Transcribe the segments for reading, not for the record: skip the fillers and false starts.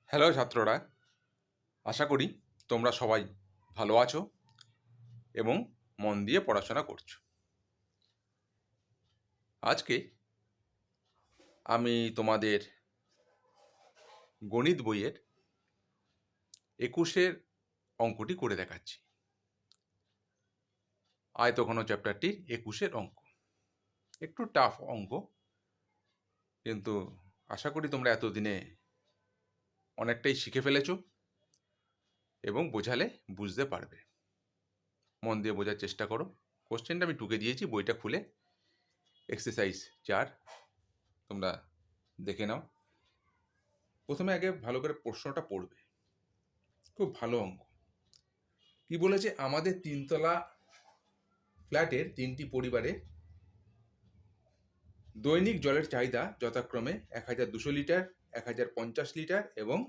Hello ছাত্ররা, আশা করি তোমরা সবাই ভালো আছো এবং মন দিয়ে পড়াশোনা করছো। আজকে আমি তোমাদের গণিত বইয়ের 21-এর অঙ্কটি করে দেখাচ্ছি। আয়তঘন চ্যাপ্টারটির 21-এর অঙ্ক একটু টাফ অঙ্ক, কিন্তু আশা করি তোমরা এতদিনে অনেকটাই শিখে ফেলেছো এবং বোঝালে বুঝতে পারবে। মন দিয়ে বোঝার চেষ্টা করো। কোশ্চেনটা আমি টুকে দিয়েছি, বইটা খুলে এক্সারসাইজ 4 তোমরা দেখে নাও। প্রথমে আগে ভালো করে প্রশ্নটা পড়বে, খুব ভালো অঙ্ক। কি বলেছে, আমাদের তিনতলা ফ্ল্যাটের 3টি পরিবারে দৈনিক জলের চাহিদা যথাক্রমে 1200 লিটার, 1050 লিটার এবং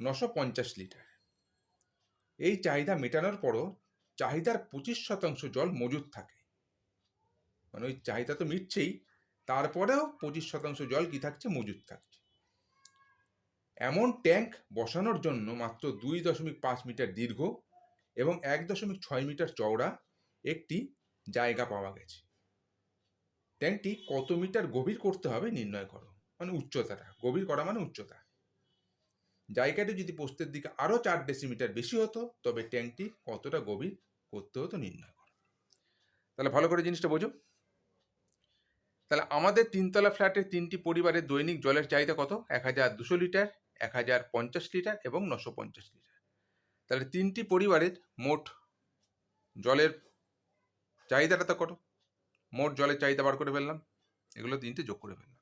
950 লিটার। এই চাহিদা মেটানোর পরও চাহিদার 25% জল মজুদ থাকে। মানে ওই চাহিদা তো মিটছেই, তারপরেও 25% জল কি থাকছে, মজুদ থাকছে। এমন ট্যাঙ্ক বসানোর জন্য মাত্র 2.5 মিটার দীর্ঘ এবং 1.6 মিটার চওড়া একটি জায়গা পাওয়া গেছে। ট্যাঙ্কটি কত মিটার গভীর করতে হবে নির্ণয় করো। মানে উচ্চতাটা, গভীর করা মানে উচ্চতা। জায়গাটি যদি প্রস্থের দিকে আরও 4 ডেসিমিটার বেশি হতো তবে ট্যাঙ্কটি কতটা গভীর করতে হতো নির্ণয় করো। তাহলে ভালো করে জিনিসটা বোঝো। তাহলে আমাদের তিনতলা ফ্ল্যাটের 3টি পরিবারের দৈনিক জলের চাহিদা কত? 1200 লিটার, 1050 লিটার এবং 950 লিটার। তাহলে 3টি পরিবারের মোট জলের চাহিদাটা তো কত? মোট জলের চাহিদা বার করে ফেললাম, এগুলো 3টে যোগ করে ফেললাম।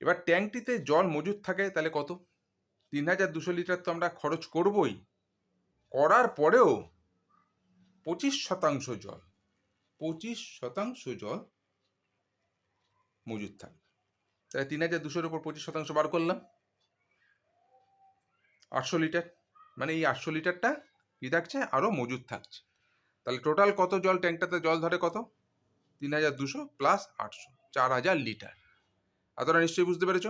এবার ট্যাঙ্কটিতে জল মজুদ থাকে তাহলে কত? 3200 লিটার তো আমরা খরচ করবই, করার পরেও 25% জল 25% জল মজুদ থাকবে। তাহলে 3200-র উপর 25% বার করলাম 800 লিটার। মানে এই 800 লিটারটা কি থাকছে, আরও মজুদ থাকছে। তাহলে টোটাল কত জল ট্যাঙ্কটাতে জল ধরে? কত? 3200 প্লাস 800, 4000 লিটার। এতটা নিশ্চয়ই বুঝতে পেরেছ।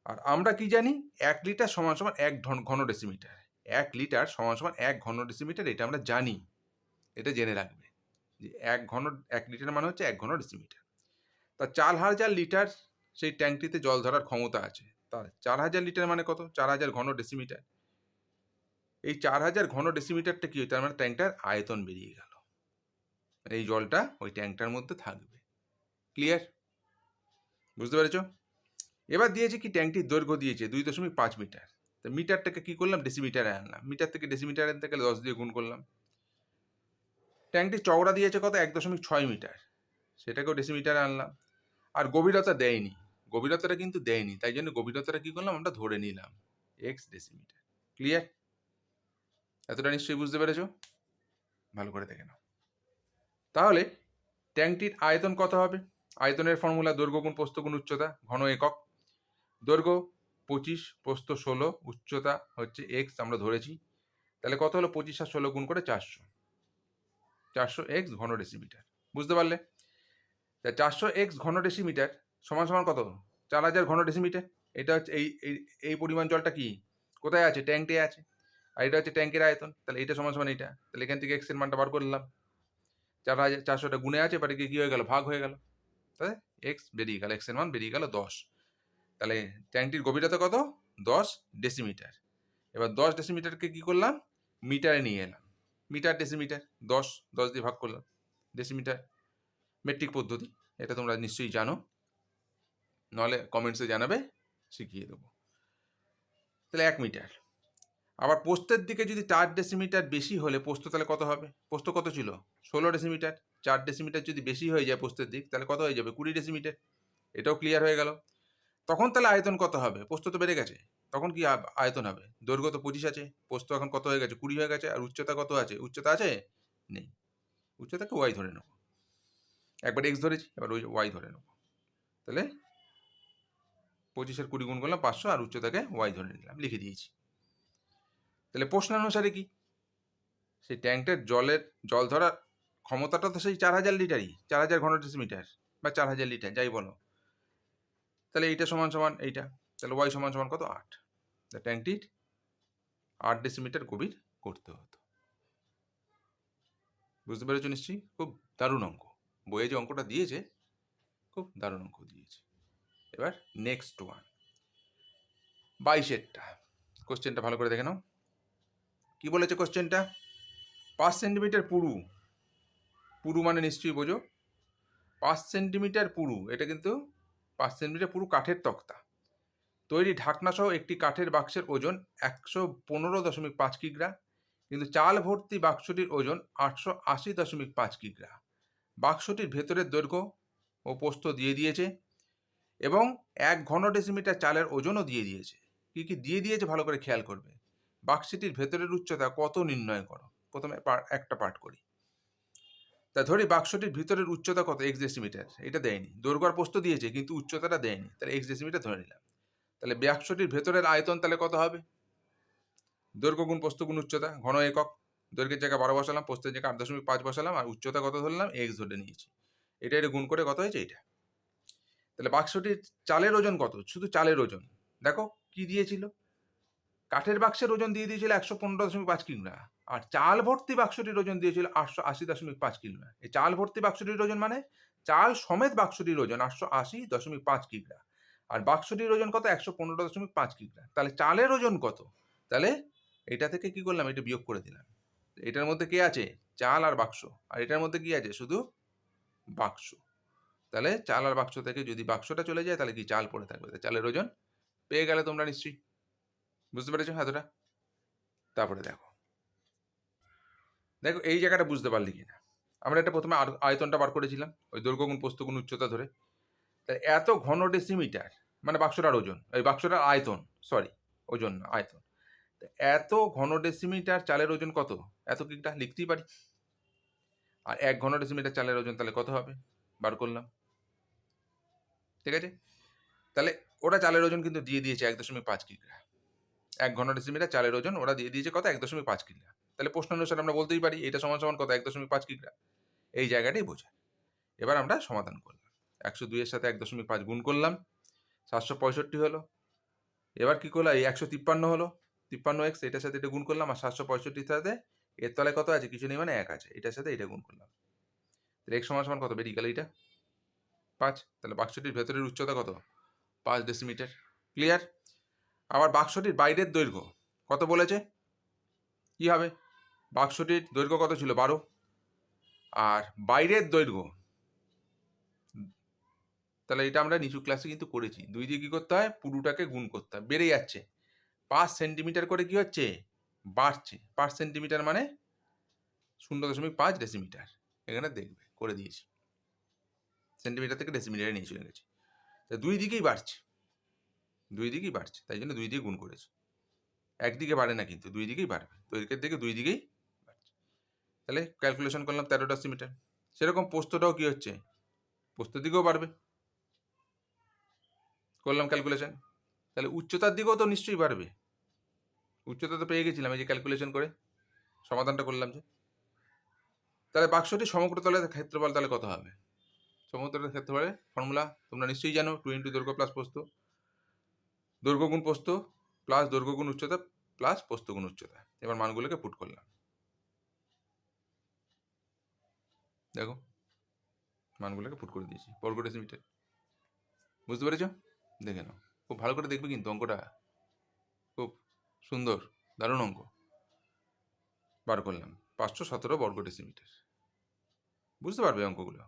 আর আমরা কি জানি, 1 লিটার সমান সমান 1 ঘন ডেসিমিটার। 1 লিটার সমান সমান 1 ঘন ডেসিমিটার, এটা আমরা জানি। এটা জেনে রাখবে যে 1 লিটার মানে হচ্ছে 1 ঘন ডেসিমিটার। তা 4000 লিটার সেই ট্যাঙ্কটিতে জল ধরার ক্ষমতা আছে। তা 4000 লিটার মানে কত? 4000 ঘন ডেসিমিটার। এই 4000 ঘন ডেসিমিটারটা কি হয়? তার মানে ট্যাঙ্কটার আয়তন বেরিয়ে গেল। এই জলটা ওই ট্যাঙ্কটার মধ্যে থাকবে। ক্লিয়ার? বুঝতে পেরেছ? এবার দিয়েছে কি, ট্যাঙ্কটির দৈর্ঘ্য দিয়েছে 2.5 মিটার। তো মিটারটাকে কি করলাম, ডেসিমিটারে আনলাম। মিটার থেকে ডেসিমিটার আনতে গেলে 10 দিয়ে গুণ করলাম। ট্যাঙ্কটির চওড়া দিয়েছে কত? 1.6 মিটার, সেটাকেও ডেসিমিটারে আনলাম। আর গভীরতা দেয়নি, গভীরতাটা কিন্তু দেয়নি, তাই জন্য গভীরতাটা কি করলাম, আমরা ধরে নিলাম x ডেসিমিটার। ক্লিয়ার? এতটা নিশ্চয়ই বুঝতে পেরেছ? ভালো করে দেখে নাও। তাহলে ট্যাঙ্কটির আয়তন কত হবে? আয়তনের ফর্মুলা দৈর্ঘ্য গুণ প্রস্থ গুণ উচ্চতা, ঘন একক। দৈর্ঘ্য 25, প্রস্থ 16, উচ্চতা হচ্ছে x আমরা ধরেছি। তাহলে কত হলো? 25 আর 16 গুণ করে 400, 400 x ঘন ডেসিমিটার। বুঝতে পারলে? তা 400 x ঘন ডেসিমিটার সমান সমান কত? 4000 ঘন ডেসিমিটার। এটা হচ্ছে এই এই পরিমাণ জলটা কি কোথায় আছে? ট্যাঙ্কে আছে। আর এটা হচ্ছে ট্যাঙ্কের আয়তন। তাহলে এটা সমান সমান এটা। তাহলে এখান থেকে এক্স এর মানটা বার করলাম। 4400টা গুণে আছে, এবারে কি হয়ে গেল, ভাগ হয়ে গেল। তাই এক্স বেরিয়ে গেল, এক্স এর মান বেরিয়ে গেল 10। তাহলে ট্যাঙ্কটির গভীরতা কত? 10 ডেসিমিটার। এবার 10 ডেসিমিটারকে কি করলাম, মিটারে নিয়ে এলাম। মিটার ডেসিমিটার, 10 দিয়ে ভাগ করলাম, ডেসিমিটার। মেট্রিক পদ্ধতি, এটা তোমরা নিশ্চয়ই জানো, নাহলে কমেন্টসে জানাবে, শিখিয়ে দেবো। তাহলে 1 মিটার। আবার পোস্তের দিকে যদি 4 ডেসিমিটার বেশি হলে পোস্ত তাহলে কত হবে? পোস্ত কত ছিল? 16 ডেসিমিটার। 4 ডেসিমিটার যদি বেশি হয়ে যায় পোস্তের দিক, তাহলে কত হয়ে যাবে? 20 ডেসিমিটার। এটাও ক্লিয়ার হয়ে গেল। তখন তাহলে আয়তন কত হবে? পোস্ত তো বেড়ে গেছে, তখন কি আয়তন হবে? দৈর্ঘ্য তো 25 আছে, পোস্ত এখন কত হয়ে গেছে? 20 হয়ে গেছে। আর উচ্চতা কত আছে? উচ্চতা আছে? নেই। উচ্চতাকে ওয়াই ধরে নেব। একবার এক্স ধরেছি, এবার ওই ওয়াই ধরে নেব। তাহলে 25-এর 20 গুণ করলাম 500, আর উচ্চতাকে ওয়াই ধরে নিলাম, লিখে দিয়েছি। তাহলে প্রশ্নানুসারে কি, সেই ট্যাঙ্কটার জল ধরার ক্ষমতাটা তো সেই 4000 লিটারই, 4000 ঘন ডেসিমিটার বা 4000 লিটার যাই বলো। তাহলে এইটা সমান সমান এইটা, তাহলে ওয়াই সমান সমান কত 8। ট্যাঙ্কটির 8 ডেসিমিটার গভীর করতে হতো। বুঝতে পেরেছো নিশ্চয়ই? খুব দারুণ অঙ্ক, বইয়ে যে অঙ্কটা দিয়েছে খুব দারুণ অঙ্ক দিয়েছে। এবার নেক্সট ওয়ান 22-এরটা কোশ্চেনটা ভালো করে দেখে নাও। কি বলেছে কোশ্চেনটা? 5 সেন্টিমিটার পুরু, পুরু মানে নিশ্চয়ই বোঝো 5 সেন্টিমিটার পুরু, এটা কিন্তু 5 সেন্টিমিটার পুরু কাঠের তক্তা তৈরি ঢাকনা সহ একটি কাঠের বাক্সের ওজন 115.5 কিগ্রা, কিন্তু চাল ভর্তি বাক্সটির ওজন 880.5 কিগ্রা। বাক্সটির ভেতরের দৈর্ঘ্য ও প্রস্থ দিয়ে দিয়েছে এবং 1 ঘন ডেসিমিটার চালের ওজনও দিয়ে দিয়েছে। কি কি দিয়ে দিয়েছে ভালো করে খেয়াল করবে। বাক্সটির ভেতরের উচ্চতা কত নির্ণয় করো। প্রথমে একটা পার্ট করি। তা ধরি বাক্সটির ভিতরের উচ্চতা কত এক্স ডেসিমিটার, এটা দেয়নি। দৈর্ঘ্য আর প্রস্থ দিয়েছে কিন্তু উচ্চতাটা দেয়নি, তাহলে এক্স ডেসিমিটার ধরে নিলাম। তাহলে বাক্সটির ভেতরের আয়তন তাহলে কত হবে? দৈর্ঘ্য গুণ প্রস্থ গুণ উচ্চতা, ঘন একক। দৈর্ঘ্যের জায়গায় 12 বসালাম, প্রস্থের জায়গায় 8.5 বসালাম, আর উচ্চতা কত ধরলাম? এক্স ধরে নিয়েছি। এটা গুণ করে কত হয়েছে? এটা। তাহলে বাক্সটির চালের ওজন কত? শুধু চালের ওজন দেখো কি দিয়েছিল, কাঠের বাক্সের ওজন দিয়ে দিয়েছিল 115.5 কিগ্রা, আর চাল ভর্তি বাক্সটির ওজন দিয়েছিল 880.5 কিগ্রা। এই চাল ভর্তি বাক্সটির ওজন মানে চাল সমেত বাক্সটির ওজন 880.5 কিগ্রা, আর বাক্সটির ওজন কত? 115.5 কিগ্রা। তাহলে চালের ওজন কত? তাহলে এটা থেকে কি করলাম? এটা বিয়োগ করে দিলাম। এটার মধ্যে কে আছে? চাল আর বাক্স, আর এটার মধ্যে কি আছে? শুধু বাক্স। তাহলে চাল আর বাক্স থেকে যদি বাক্সটা চলে যায় তাহলে কি চাল পড়ে থাকবে, চালের ওজন পেয়ে গেলে তোমরা নিশ্চয়ই। বুঝতে পেরেছো এতটা? তারপরে দেখো দেখো এই জায়গাটা বুঝতে পারলি কিনা। আমরা এটা প্রথমে আয়তনটা বার করেছিলাম ওই দৈর্ঘ্য গুণ প্রস্থ গুণ উচ্চতা ধরে। তাই এত ঘন ডেসিমিটার মানে বাক্সটার ওজন, এই বাক্সটার আয়তন, সরি ওজন না আয়তন। এত ঘন ডেসিমিটার চালের ওজন কত? এত কিটা লিখতেই পারি। আর 1 ঘন ডেসিমিটার চালের ওজন তাহলে কত হবে? বার করলাম। ঠিক আছে, তাহলে ওরা চালের ওজন কিন্তু দিয়ে দিয়েছে 1.5 কিগ্রা। 1 ঘন ডেসিমিটার চালের ওজন ওরা দিয়ে দিয়েছে কত? 1.5 কিগ্রা। তাহলে প্রশ্ন অনুসারে আমরা বলতেই পারি এটা সমান সমান কত? 1.5 কিগ্রা। এই জায়গাটাই বোঝায়। এবার আমরা সমাধান করলাম। 102 এর সাথে 1.5 গুণ করলাম, 765 হলো। এবার কি করলাম? এই 153 হলো, 53x, এটার সাথে এটা গুণ করলাম, আর 765 সাথে এর তলায় কত আছে? কিছু নেই মানে 1 আছে, এটার সাথে এটা গুণ করলাম। তাহলে x সমান সমান কত বেরিয়ে গেল? এটা 5। তাহলে বাক্সটির ভেতরের উচ্চতা কত? 5 ডেসিমিটার। ক্লিয়ার? আবার বাক্সটির বাইরের দৈর্ঘ্য কত বলেছে? কি হবে? বাক্সটির দৈর্ঘ্য কত ছিল? 12, আর বাইরের দৈর্ঘ্য, তাহলে এটা আমরা নিচু ক্লাসে কিন্তু করেছি। 2 দিয়ে কি করতে হয়? পুরোটাকে গুণ করতে হয়। বেড়ে যাচ্ছে 5 সেন্টিমিটার করে, কি হচ্ছে? বাড়ছে। 5 সেন্টিমিটার মানে 0.5 ডেসিমিটার। এখানে দেখবে করে দিয়েছি, সেন্টিমিটার থেকে ডেসিমিটারে নিয়ে চলে গেছি। তা 2 দিকেই বাড়ছে, 2 দিকেই বাড়ছে, তাই জন্য 2 দিয়ে গুণ করেছি। একদিকে বাড়ে না কিন্তু, 2 দিকেই বাড়বে। দৈর্ঘ্যের দিকে 2 দিকেই বাড়ছে। তাহলে ক্যালকুলেশন করলাম 13 ডেসিমিটার। সেরকম প্রস্থটাও কি হচ্ছে? প্রস্থের দিকেও বাড়বে। করলাম ক্যালকুলেশন। তাহলে উচ্চতার দিকেও তো নিশ্চয়ই বাড়বে। উচ্চতা তো পেয়ে গেছিলাম এই যে ক্যালকুলেশন করে সমাধানটা করলাম যে। তাহলে বাক্সটি সমগ্র তলের ক্ষেত্রফল তাহলে কত হবে? সমগ্র তলের ক্ষেত্রফলের ফর্মুলা তোমরা নিশ্চয়ই জানো, 2 × দৈর্ঘ্য প্লাস প্রস্থ, দৈর্ঘ্য গুণ প্রস্থ প্লাস দৈর্ঘ্য গুণ উচ্চতা প্লাস প্রস্থ গুণ উচ্চতা। এবার মানগুলোকে পুট করলাম। দেখো মানগুলোকে পুট করে দিয়েছি বর্গ ডেসিমিটার। বুঝতে পেরেছো? দেখে নাও, খুব ভালো করে দেখবে কিন্তু অঙ্কটা খুব সুন্দর, দারুণ অঙ্ক। বার করলাম 517 বর্গ ডেসিমিটার। বুঝতে পারবে অঙ্কগুলো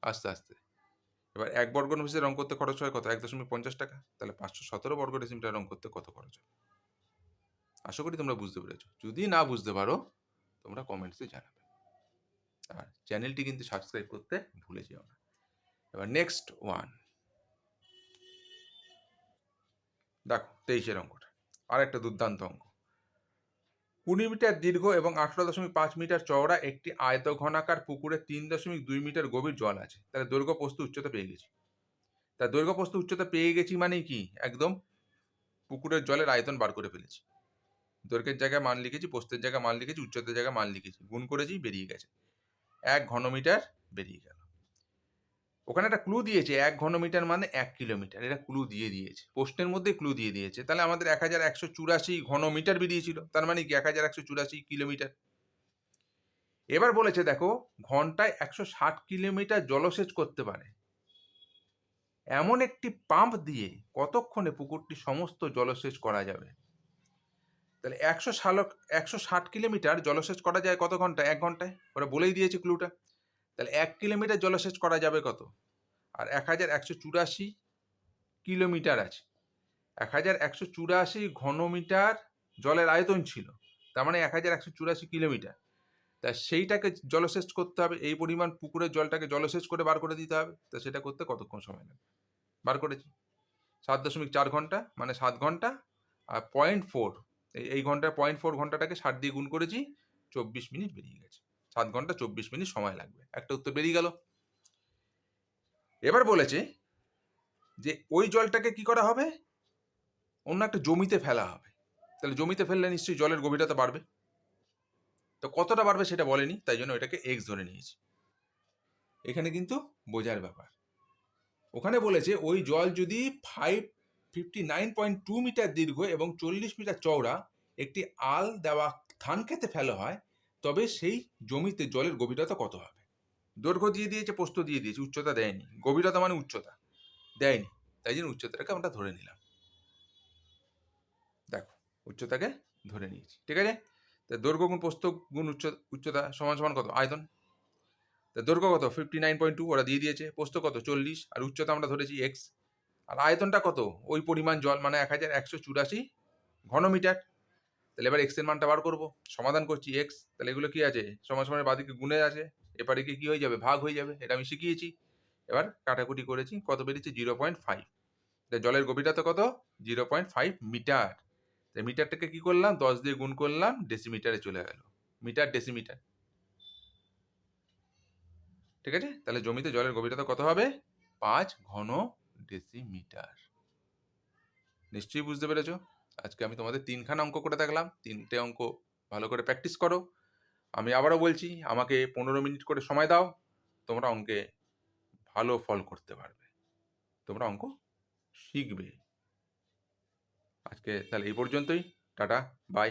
আস্তে আস্তে। এবার 1 বর্গ ডেসিমিটার রং করতে খরচ হয় কত? 1.50 টাকা। তাহলে 517 বর্গ ডেসিমিটার রং করতে কত খরচ হয়? আশা করি তোমরা বুঝতে পেরেছো। যদি না বুঝতে পারো তোমরা কমেন্টসে জানাবে, আর চ্যানেলটি কিন্তু সাবস্ক্রাইব করতে ভুলে যেও না। এবার নেক্সট ওয়ান দেখো 23-এর অঙ্কটা, আর একটা দুর্দান্ত অঙ্ক। 20 মিটার দীর্ঘ এবং 18.5 মিটার চওড়া একটি আয়তঘনাকার পুকুরে 3.2 মিটার গভীর জল আছে। তাহলে দৈর্ঘ্য প্রস্থ উচ্চতা পেয়ে গেছি। তা দৈর্ঘ্য প্রস্থ উচ্চতা পেয়ে গেছি মানে কি? একদম পুকুরের জলের আয়তন বার করে ফেলেছি। দৈর্ঘ্যের জায়গায় মান লিখেছি, প্রস্থের জায়গায় মান লিখেছি, উচ্চতার জায়গায় মান লিখেছি, গুণ করেছি, বেরিয়ে গেছে 1 ঘনমিটার বেরিয়ে গেল। ওখানে একটা ক্লু দিয়েছে 1 ঘনমিটার মানে 1 কিলোমিটার, এটা ক্লু দিয়ে দিয়েছে, প্রশ্নের মধ্যে ক্লু দিয়ে দিয়েছে। তাহলে আমাদের 1184 ঘনমিটার বেরিয়েছিল, তার মানে কি 1184 কিলোমিটার। এবার বলেছে দেখো ঘন্টায় 160 কিলোমিটার জলসেচ করতে পারে এমন একটি পাম্প দিয়ে কতক্ষণে পুকুরটি সমস্ত জলসেচ করা যাবে। তাহলে 160 কিলোমিটার জলসেচ করা যায় কত ঘন্টায়? 1 ঘন্টায়। ওরা বলেই দিয়েছে ক্লুটা। তাহলে 1 কিলোমিটার জলসেচ করা যাবে কত? আর 1184 কিলোমিটার আছে, 1184 ঘনমিটার জলের আয়তন ছিল, তার মানে 1184 কিলোমিটার। তা সেইটাকে জলসেচ করতে হবে, এই পরিমাণ পুকুরের জলটাকে জলসেচ করে বার করে দিতে হবে। তা সেটা করতে কতক্ষণ সময় লাগবে? বার করেছি 7.4 ঘন্টা, মানে 7 ঘন্টা। আর 0.4, এই ঘন্টার 0.4 ঘন্টাটাকে 60 দিয়ে গুণ করেছি, 24 মিনিট বেরিয়ে গেছে। 7 ঘন্টা 24 মিনিট সময় লাগবে, একটা উত্তর বেরিয়ে গেল। এবার বলেছে যে ওই জলটাকে কি করা হবে? অন্য একটা জমিতে ফেলা হবে। তাহলে জমিতে ফেললে নিশ্চয়ই জলের গভীরতা বাড়বে। তো কতটা বাড়বে সেটা বলেনি, তাই জন্য এটাকে এক্স ধরে নিয়েছি। এখানে কিন্তু বোঝার ব্যাপার। ওখানে বলেছে ওই জল যদি 59.2 মিটার দীর্ঘ এবং 40 মিটার চওড়া একটি আল দেওয়া ধান খেতে ফেলা হয়, তবে সেই জমিতে জলের গভীরতা কত হবে? দৈর্ঘ্য দিয়ে দিয়েছে, প্রস্থ দিয়ে দিয়েছে, উচ্চতা দেয়নি। গভীরতা মানে উচ্চতা দেয়নি, তাই জন্য উচ্চতাটাকে আমরা ধরে নিলাম। দেখো উচ্চতাকে ধরে নিয়েছি, ঠিক আছে। তা দৈর্ঘ্য গুণ প্রস্থ গুণ উচ্চতা সমান সমান কত? আয়তন। তা দৈর্ঘ্য কত? 59.2 ওরা দিয়ে দিয়েছে, প্রস্থ কত? 40, আর উচ্চতা আমরা ধরেছি এক্স। আর আয়তনটা কত? ওই পরিমাণ জল, মানে 1184 ঘনমিটার। তাহলে এবার এক্স এর মানটা বার করবো, সমাধান করছি এক্স। তাহলে এগুলো কি আছে? সমান সমানের বাদিকে গুণে আছে, এপারে কি হয়ে যাবে? ভাগ হয়ে যাবে, এটা আমি শিখিয়েছি। এবার কাটাকুটি করেছি, কত বেরিয়েছে? 0.5। জলের গভীরতা কত? 0.5 মিটার। তাই মিটারটাকে কি করলাম? 10 দিয়ে গুণ করলাম, ডেসিমিটারে চলে গেল। মিটার ডেসিমিটার, ঠিক আছে। তাহলে জমিতে জলের গভীরতা কত হবে? 5 ঘন ডেসিমিটার। নিশ্চয়ই বুঝতে পেরেছো। আজকে আমি তোমাদের 3খানা অঙ্ক করে দেখলাম, 3টে অঙ্ক ভালো করে প্র্যাকটিস করো। আমি আবারও বলছি, আমাকে 15 মিনিট করে সময় দাও, তোমরা অঙ্কে ভালো ফল করতে পারবে, তোমরা অঙ্ক শিখবে। আজকে তাহলে এই পর্যন্তই। Tata, by.